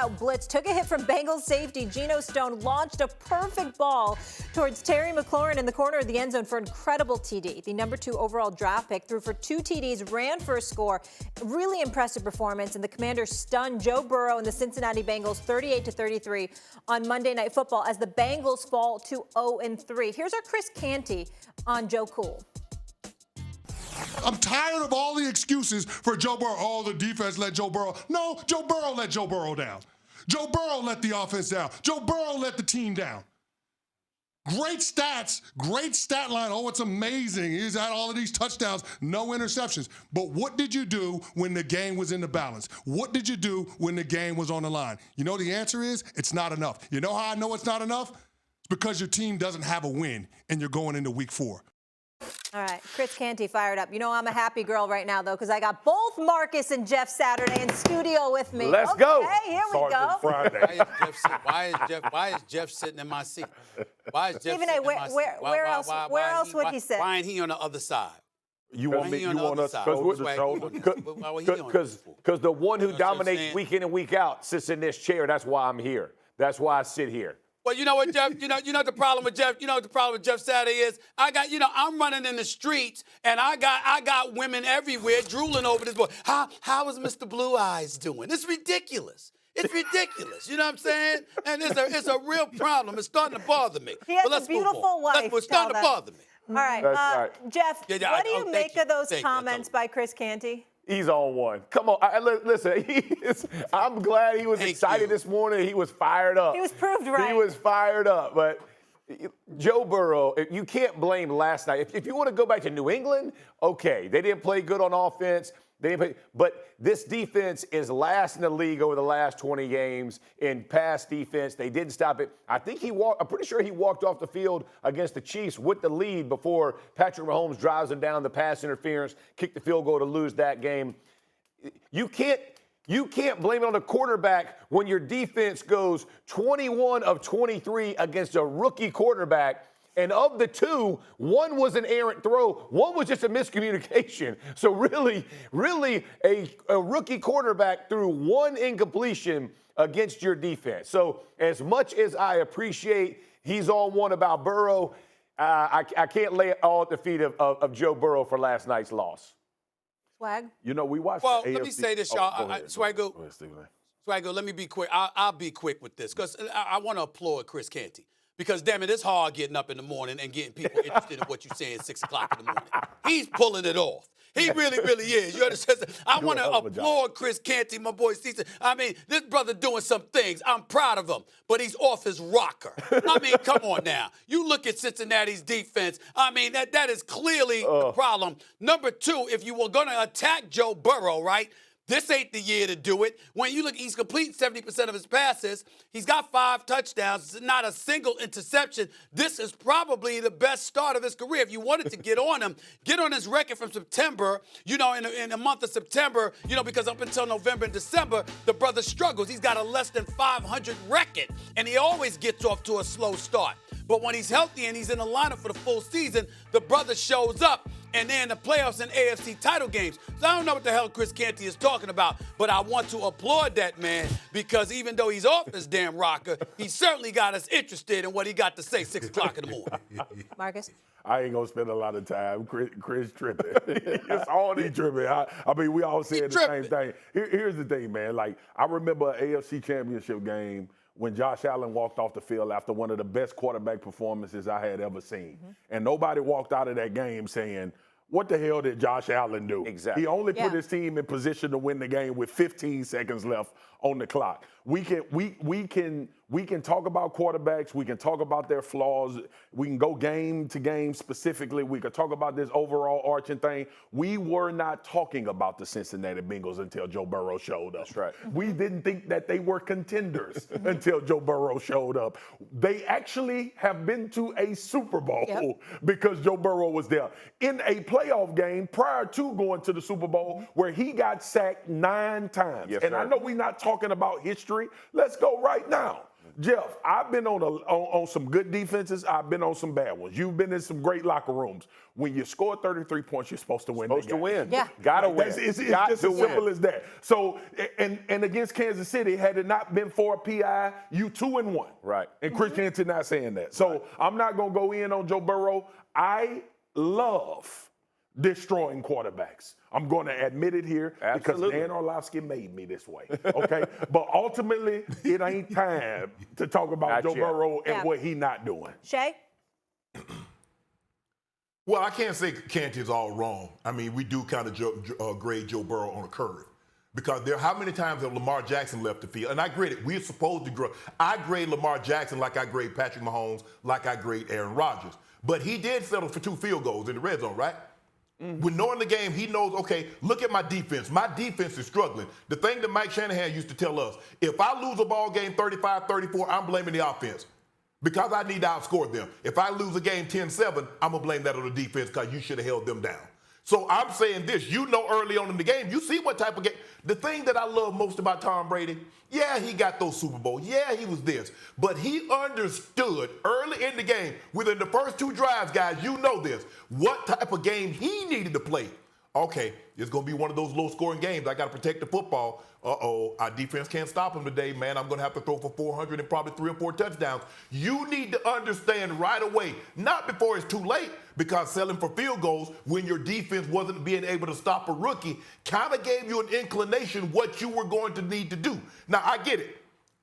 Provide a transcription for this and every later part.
out blitz took a hit from Bengals safety Geno Stone, launched a perfect ball towards Terry McLaurin in the corner of the end zone for incredible TD. The number 2 overall draft pick threw for 2 TDs, ran for a score. Really impressive performance, and the Commanders stunned Joe Burrow and the Cincinnati Bengals 38-33 on Monday Night Football as the Bengals fall to 0-3. Here's our Chris Canty on Joe Cool. I'm tired of all the excuses for Joe Burrow. Oh, the defense let Joe Burrow. No, Joe Burrow let Joe Burrow down. Joe Burrow let the offense down. Joe Burrow let the team down. Great stats, great stat line. Oh, it's amazing. He's had all of these touchdowns, no interceptions. But what did you do when the game was in the balance? What did you do when the game was on the line? You know the answer is it's not enough. You know how I know it's not enough? It's because your team doesn't have a win and you're going into week 4. All right, Chris Canty fired up. You know I'm a happy girl right now, though, because I got both Marcus and Jeff Saturday in studio with me. Let's go. Here we go. Friday. Why is Jeff sitting in my seat? Why is Jeff Stephen sitting A., in my seat? where else would he sit? Why ain't he on the other side? You want us shoulder to shoulder? Because the one who dominates week in and week out sits in this chair. That's why I'm here. That's why I sit here. Well, you know what, Jeff? You know the problem with Jeff. You know what the problem with Jeff Saturday is? I'm running in the streets, and I got women everywhere drooling over this boy. How is Mr. Blue Eyes doing? It's ridiculous. It's ridiculous. You know what I'm saying? And it's a real problem. It's starting to bother me. He has a beautiful wife. It's starting to bother me. All right, right. Jeff. What do you make of those comments by Chris Canty? He's on one. Come on. Listen, I'm glad he was excited this morning. He was fired up. He was proved right. He was fired up. But Joe Burrow, you can't blame last night. If you want to go back to New England, okay. They didn't play good on offense. But this defense is last in the league over the last 20 games in pass defense. They didn't stop it. I'm pretty sure he walked off the field against the Chiefs with the lead before Patrick Mahomes drives him down the pass interference, kicked the field goal to lose that game. You can't blame it on the quarterback when your defense goes 21 of 23 against a rookie quarterback. And of the 2, one was an errant throw. One was just a miscommunication. So really a rookie quarterback threw one incompletion against your defense. So as much as I appreciate he's on one about Burrow, I can't lay it all at the feet of Joe Burrow for last night's loss. Swag? You know, we watched Well, the AFC. let me say this, y'all. Swagu, let me be quick. I'll be quick with this because I want to applaud Chris Canty. Because, damn it, it's hard getting up in the morning and getting people interested in what you say at 6 o'clock in the morning. He's pulling it off. He really, really is. You understand? I want to applaud Chris Canty, my boy Cecil. I mean, this brother doing some things. I'm proud of him. But he's off his rocker. I mean, come on now. You look at Cincinnati's defense. I mean, that is clearly the problem. Number 2, if you were going to attack Joe Burrow, right? This ain't the year to do it. When you look, he's completing 70% of his passes. He's got 5 touchdowns, not a single interception. This is probably the best start of his career. If you wanted to get on him, get on his record from September, in the month of September, because up until November and December, the brother struggles. He's got a less than 500 record, and he always gets off to a slow start. But when he's healthy and he's in the lineup for the full season, the brother shows up. And then the playoffs and AFC title games. So I don't know what the hell Chris Canty is talking about, but I want to applaud that man because even though he's off his damn rocker, he certainly got us interested in what he got to say 6 o'clock in the morning. Marcus? I ain't going to spend a lot of time. Chris tripping. It's all he tripping. I mean, we all saying the same thing. Here's the thing, man. Like, I remember an AFC championship game when Josh Allen walked off the field after one of the best quarterback performances I had ever seen. Mm-hmm. And nobody walked out of that game saying, what the hell did Josh Allen do? Exactly. He only put his team in position to win the game with 15 seconds left on the clock. We can talk about quarterbacks. We can talk about their flaws. We can go game to game specifically. We can talk about this overall arching thing. We were not talking about the Cincinnati Bengals until Joe Burrow showed up. That's right. We didn't think that they were contenders until Joe Burrow showed up. They actually have been to a Super Bowl because Joe Burrow was there in a playoff game prior to going to the Super Bowl where he got sacked 9 times. Yes, and sir. I know we're not talking about history. Let's go right now. Jeff, I've been on some good defenses. I've been on some bad ones. You've been in some great locker rooms. When you score 33 points, you're supposed to win. Supposed to win. Yeah. Gotta win. It's just as simple as that. So, and against Kansas City, had it not been for a PI, you 2-1. Right. And Chris Canty not saying that. So I'm not gonna go in on Joe Burrow. I love destroying quarterbacks. I'm going to admit it here because Dan Orlovsky made me this way. Okay, but ultimately, it ain't time to talk about Joe Burrow and what he not doing. Shay? Well, I can't say Canty is all wrong. I mean, we do kind of grade Joe Burrow on a curve. Because how many times have Lamar Jackson left the field? And I grade it. We're supposed to grow. I grade Lamar Jackson like I grade Patrick Mahomes, like I grade Aaron Rodgers. But he did settle for 2 field goals in the red zone, right? When knowing the game, he knows, okay, look at my defense. My defense is struggling. The thing that Mike Shanahan used to tell us, if I lose a ball game 35-34, I'm blaming the offense because I need to outscore them. If I lose a game 10-7, I'm going to blame that on the defense because you should have held them down. So I'm saying this, early on in the game, you see what type of game. The thing that I love most about Tom Brady, yeah, he got those Super Bowls. Yeah, he was this. But he understood early in the game, within the first 2 drives, guys, you know this, what type of game he needed to play. Okay, it's going to be one of those low-scoring games. I got to protect the football. Our defense can't stop him today, man. I'm going to have to throw for 400 and probably 3 or 4 touchdowns. You need to understand right away, not before it's too late, because selling for field goals when your defense wasn't being able to stop a rookie kind of gave you an inclination what you were going to need to do. Now, I get it.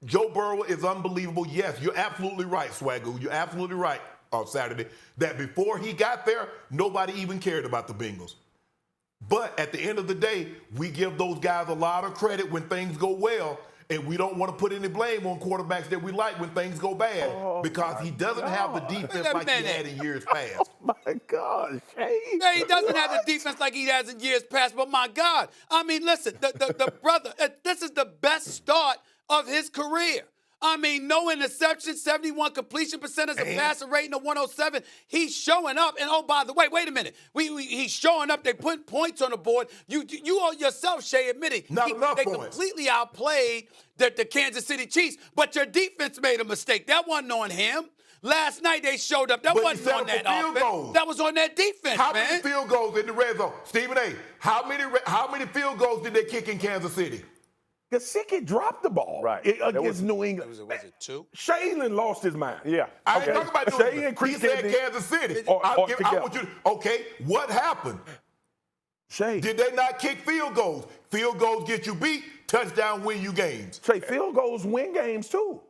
Joe Burrow is unbelievable. Yes, you're absolutely right, Swagu. You're absolutely right on Saturday that before he got there, nobody even cared about the Bengals. But at the end of the day, we give those guys a lot of credit when things go well, and we don't want to put any blame on quarterbacks that we like when things go bad because he doesn't have the defense like he had in years past. Oh, my God, Shay. Yeah, he doesn't have the defense like he has in years past, but my God. I mean, listen, the brother, this is the best start of his career. I mean, no interceptions, 71 completion percentage, a passer rating of 107. He's showing up. And, oh, by the way, wait a minute. He's showing up. They put points on the board. You yourself, Shay, admitting they completely outplayed the Kansas City Chiefs. But your defense made a mistake. That wasn't on him. Last night they showed up. That wasn't on that offense. That was on that defense, How man. many field goals in the red zone? Stephen A., how many field goals did they kick in Kansas City? Gesicki dropped the ball against New England. Was it 2? Shaylin lost his mind. Yeah. I ain't talking about New England. He said Canty Kansas City. I want you to, okay, what happened? Shay. Did they not kick field goals? Field goals get you beat. Touchdown win you games. Shay, field goals win games too.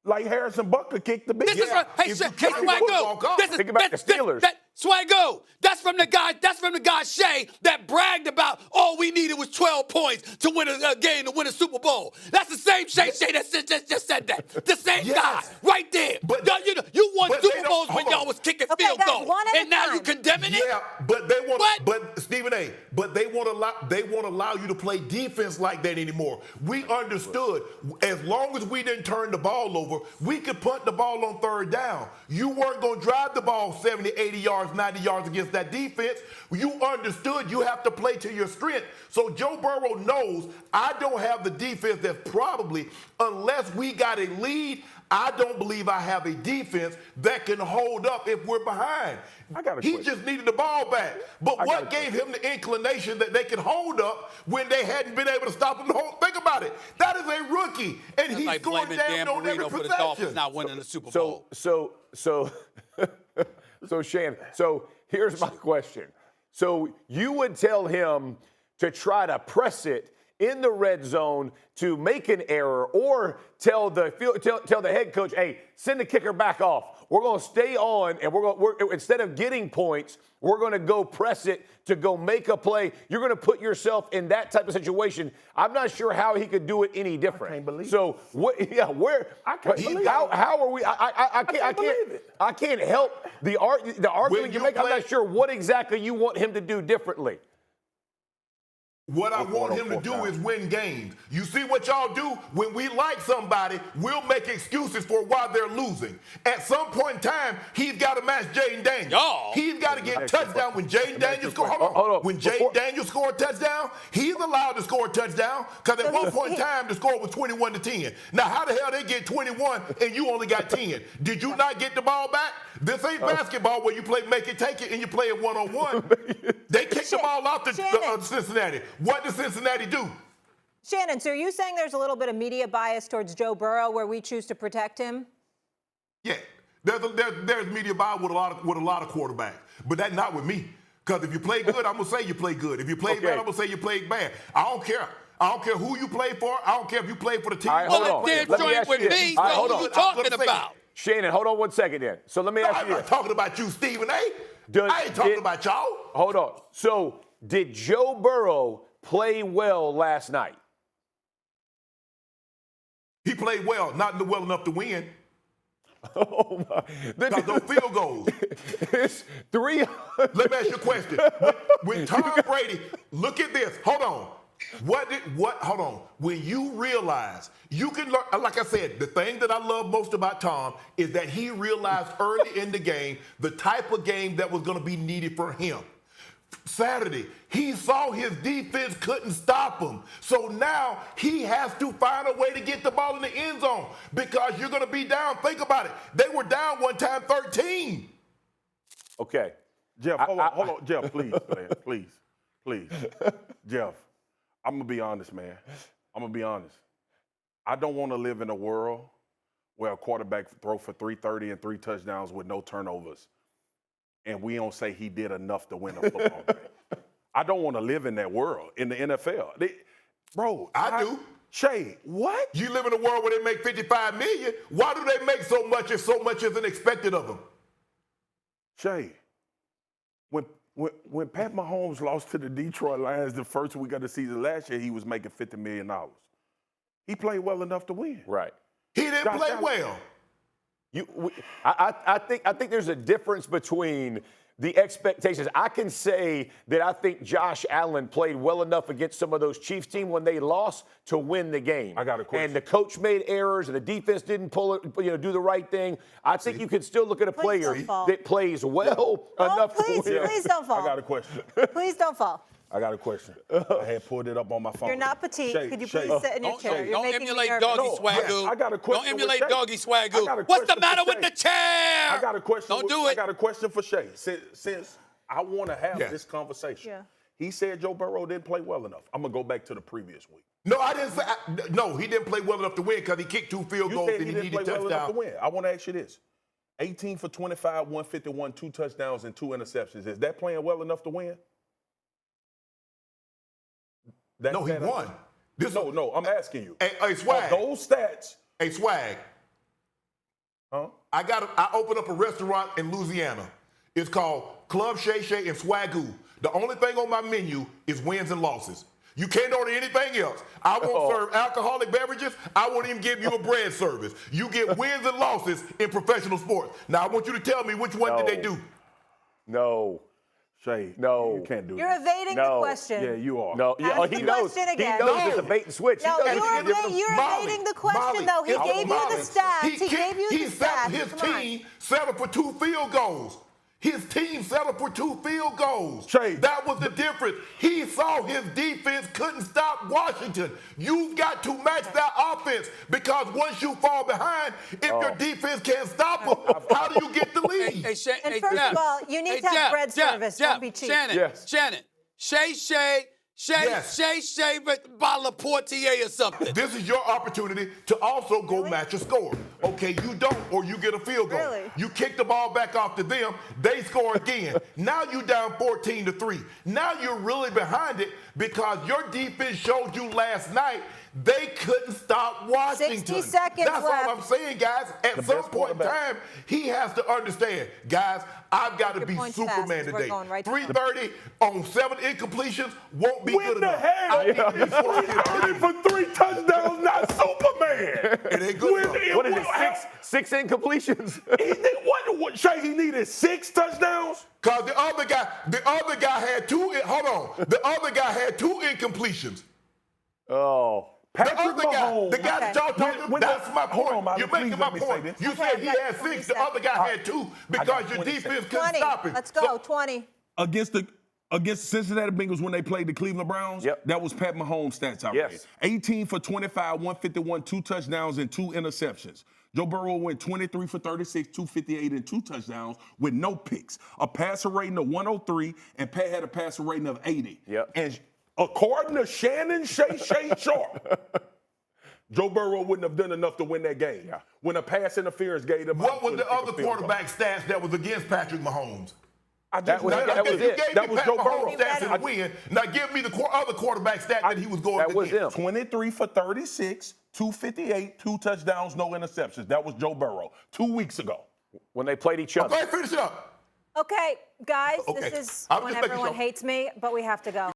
Like Harrison Butker kicked the big. This is right. Hey, Swagu. Think about the Steelers. Swagu. That's from the guy Shay that bragged about all we needed was 12 points to win a game to win a Super Bowl. That's the same Shay that just said that. The same guy right there. But you won Super Bowls when y'all was kicking field goals, and now you condemning it. Yeah, but they want. But Stephen A. But they won't allow you to play defense like that anymore. We understood as long as we didn't turn the ball over, we could punt the ball on 3rd down. You weren't going to drive the ball 70, 80 yards, 90 yards against that defense. You understood you have to play to your strength. So Joe Burrow knows I don't have the defense that's probably, unless we got a lead, I don't believe I have a defense that can hold up if we're behind. He just needed the ball back. But what gave him the inclination that they could hold up when they hadn't been able to stop him? Think about it. That is a rookie, and he's like going down on every for the Dolphins possession. not winning the Super Bowl. So Shannon, so here's my question. So you would tell him to try to press it in the red zone to make an error, or tell the head coach, hey, send the kicker back off. We're going to stay on, and we're instead of getting points, we're going to go press it to go make a play. You're going to put yourself in that type of situation. I'm not sure how he could do it any different. I can't believe so what? Yeah, where? I can't believe it. How are we? I can't help the argument you make. I'm not sure what exactly you want him to do differently. What I want him to do is win games. You see what y'all do? When we like somebody, we'll make excuses for why they're losing. At some point in time, he's got to match Jaden Daniels. Y'all. He's got to get a touchdown when Jaden Daniels scores. Hold on. When Jaden Daniels score a touchdown, he's allowed to score a touchdown because at one point in time, the score was 21-10. Now, how the hell they get 21 and you only got 10? Did you not get the ball back? This ain't basketball where you play make it, take it, and you play it one-on-one. They kicked the ball out to Cincinnati. What does Cincinnati do? Shannon, so are you saying there's a little bit of media bias towards Joe Burrow where we choose to protect him? Yeah, there's media bias with a lot of quarterbacks, but that's not with me. Because if you play good, I'm gonna say you play good. If you play bad, I'm gonna say you played bad. I don't care. I don't care who you play for. I don't care if you play for the team. All right, hold on. They're joint with me. Hold What are you talking about? Shannon, hold on one second then. So let me ask I'm you not this. talking about you, Stephen A. I ain't talking about y'all. Hold on. So did Joe Burrow play well last night? He played well, not well enough to win. Oh my! Because those field goals. It's 300. Let me ask you a question. When Tom Brady, look at this. Hold on. Hold on. When you realize you can learn, like I said, the thing that I love most about Tom is that he realized early in the game the type of game that was going to be needed for him. Saturday, he saw his defense couldn't stop him. So now he has to find a way to get the ball in the end zone because you're going to be down. Think about it. They were down one time 13. Okay. Jeff, hold on. Jeff, please, man, please. Jeff, I'm going to be honest, man. I'm going to be honest. I don't want to live in a world where a quarterback throw for 330 and 3 touchdowns with no turnovers, and we don't say he did enough to win a football game. I don't want to live in that world in the NFL. I do. Shay, what? You live in a world where they make $55 million. Why do they make so much if so much isn't expected of them? Shay, when Pat Mahomes lost to the Detroit Lions the first week of the season last year, he was making $50 million. He played well enough to win. Right. He didn't play well. I think there's a difference between the expectations. I can say that I think Josh Allen played well enough against some of those Chiefs teams when they lost to win the game. I got a question. And the coach made errors, and the defense didn't do the right thing. I think you can still look at a player that plays well enough to win. Please don't fall. I got a question. Please don't fall. I got a question. I had pulled it up on my phone. You're not petite. Could you please sit in your chair? You're Don't making me emulate nervous. doggy Swagu. I got a question. Don't emulate with Shay. doggy I got a Swagu. What's the question matter for with Shay. the chair? I got a question. Don't do it. I got a question for Shay. Since I want to have this conversation. Yeah. He said Joe Burrow didn't play well enough. I'm going to go back to the previous week. No, I didn't say. No, he didn't play well enough to win because he kicked 2 field You goals said and he he didn't needed play well enough to touchdown. win. I want to ask you this. 18 for 25, 151, 2 touchdowns, and 2 interceptions. Is that playing well enough to win? No, he won. No, I'm asking you. Hey, Swag. Those stats. Hey, Swag. Huh? I opened up a restaurant in Louisiana. It's called Club Shay Shay and Swagu. The only thing on my menu is wins and losses. You can't order anything else. I won't serve alcoholic beverages. I won't even give you a bread service. You get wins and losses in professional sports. Now, I want you to tell me which one did they do. No. Shay, No. you can't do You're that. evading the question. Yeah, you are. No. Yeah, Ask he the knows. question He again. knows it's a bait and switch. No, He knows you're evading the question, though. He gave you the stats. He gave you the stats. His Come on. team settled for 2 field goals. His team settled for 2 field goals. Shay. That was the difference. He saw his defense couldn't stop Washington. You've got to match that offense because once you fall behind, if your defense can't stop them, how do you get the lead? And first of all, you need to have bread service. Don't be cheap. Shannon. Shay, but bottle of Portier or something. This is your opportunity to also go match a score. Okay, you don't, or you get a field goal. Really? You kick the ball back off to them, they score again. Now you down 14-3. Now you're really behind it because your defense showed you last night They couldn't stop Washington. 60 seconds That's left. all I'm saying, guys. At some point in time, he has to understand, guys, I've got to be Superman today. 330 on 7 incompletions won't be good enough. When the hell? 330 for 3 touchdowns, not Superman. It ain't good enough. What is it, six incompletions? Shay, he needed 6 touchdowns? Because the other guy had 2, hold on. The other guy had 2 incompletions. Oh. Patrick Mahomes. The guy that y'all talking about, that's my point. Hold on, You're making my point. You said he had 6, the other guy had 2 because your defense couldn't stop him. Let's go, 20. Against the Cincinnati Bengals when they played the Cleveland Browns, that was Pat Mahomes' stats I read. 18 for 25, 151, 2 touchdowns, and 2 interceptions. Joe Burrow went 23 for 36, 258, and 2 touchdowns with no picks. A passer rating of 103, and Pat had a passer rating of 80. And according to Shannon Sharpe, Joe Burrow wouldn't have done enough to win that game. When a pass interference gave him. What was the other quarterback stats that was against Patrick Mahomes? That was it. That was Joe Burrow stats in the win. Now give me the other quarterback stat that he was going against. That was him. 23 for 36, 258, 2 touchdowns, no interceptions. That was Joe Burrow 2 weeks ago. When they played each other. Okay, finish it up. Okay, guys, Okay. this is I'm when just making everyone sure. hates me, but we have to go.